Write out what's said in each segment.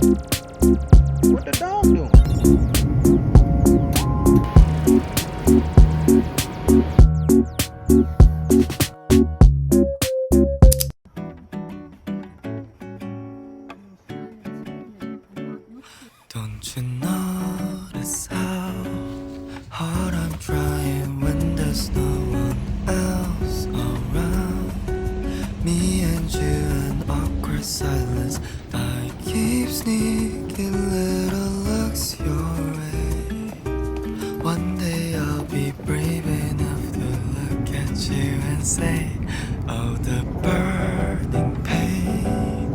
What the dog doing? Don't you notice how hard I'm trying when there's no one else around? Me and you in awkward silence. I keep sneaking little looks your way. One day I'll be brave enough to look at you and say, oh, the burning pain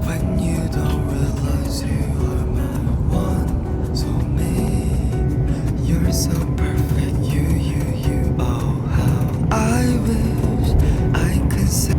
when you don't realize you are my one soulmate. You're so perfect, you. Oh, how I wish I could say.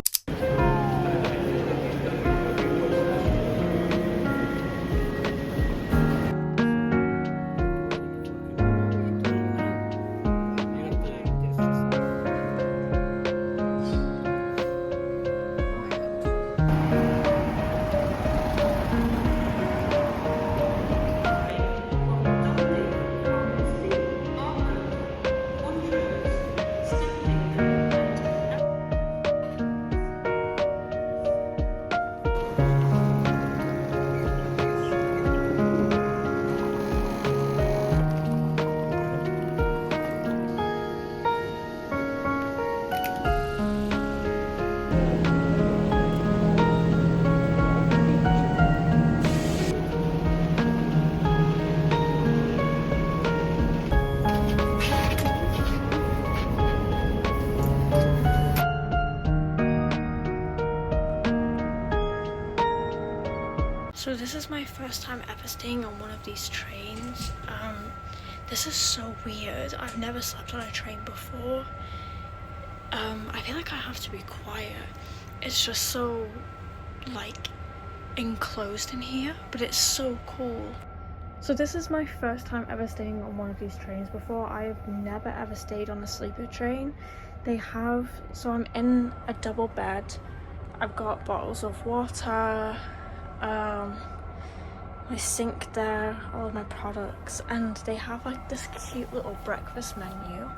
So this is my first time ever staying on one of these trains. This is so weird. I've never slept on a train before. I feel like I have to be quiet. It's just so like enclosed in here, but it's so cool. So this is my first time ever staying on one of these trains before. I've never ever stayed on a sleeper train. So I'm in a double bed. I've got bottles of water, my sink there, all of my products, and they have like this cute little breakfast menu.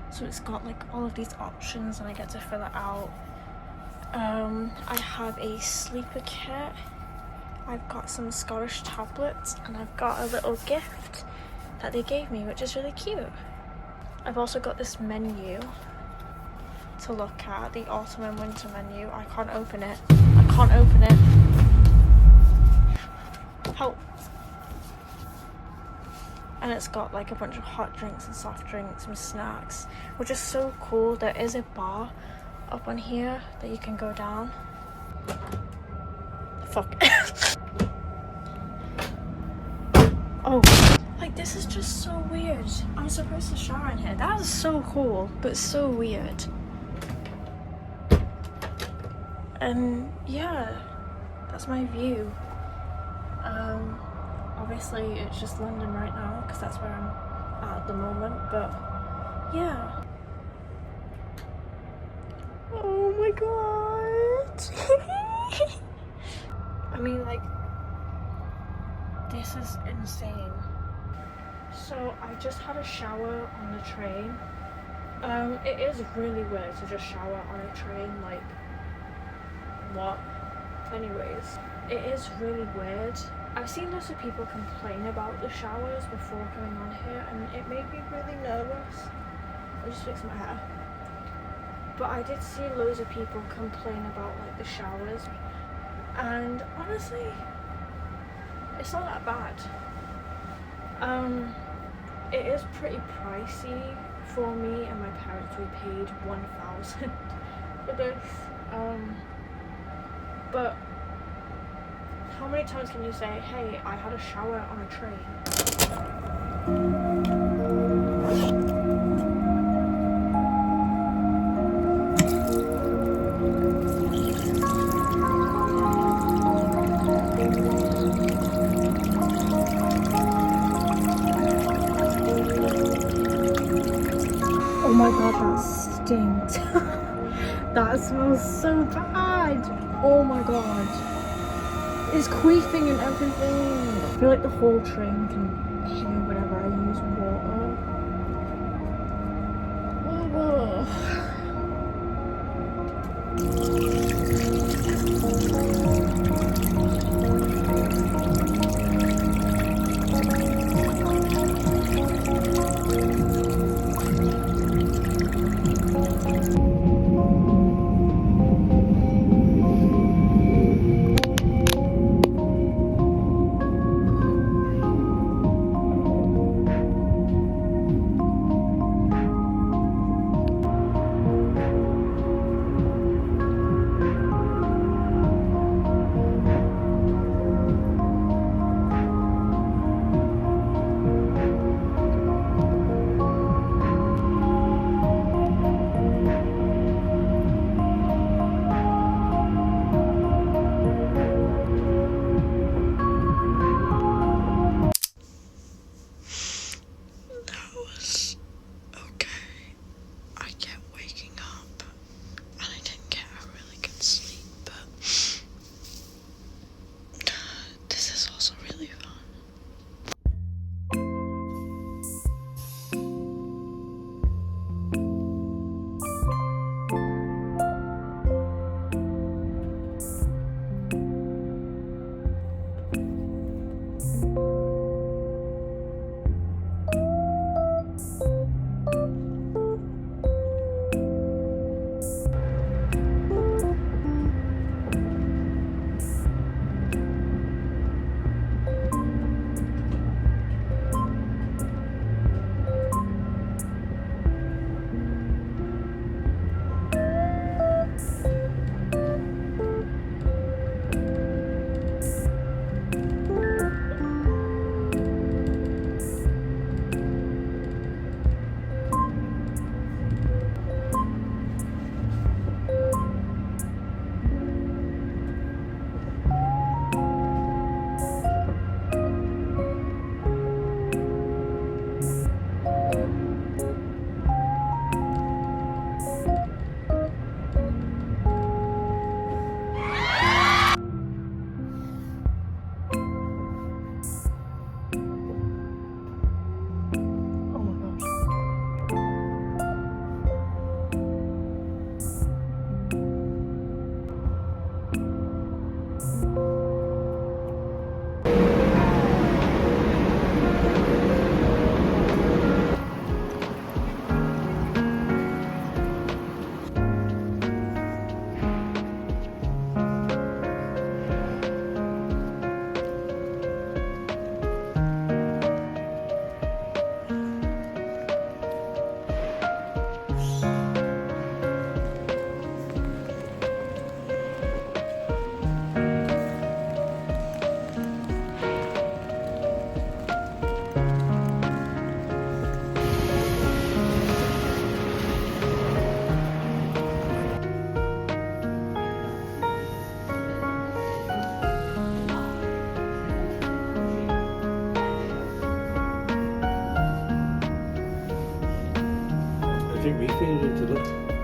So it's got like all of these options and I get to fill it out. I have a sleeper kit. I've got some Scottish tablets and I've got a little gift that they gave me, which is really cute. I've also got this menu to look at, the autumn and winter menu. I can't open it. Help. And it's got like a bunch of hot drinks and soft drinks and snacks, which is so cool. There is a bar up on here that you can go down. Fuck. Oh, like this is just so weird. I'm supposed to shower in here. That is so cool, but so weird. And yeah, that's my view. Obviously it's just London right now because that's where I'm at the moment, but yeah. Oh my god. I mean, like, this is insane. So I just had a shower on the train. It is really weird to just shower on a train, like, what? Anyways, it is really weird. I've seen lots of people complain about the showers before coming on here and it made me really nervous. I just fixed my hair. But I did see loads of people complain about like the showers, and honestly, it's not that bad. It is pretty pricey for me and my parents. We paid 1,000 for this. But how many times can you say, hey, I had a shower on a train? Oh my god, that stinks. That smells so bad. Oh my god. It's queefing and everything. I feel like the whole train can hear whenever I use water. Oh. I think we faded into that.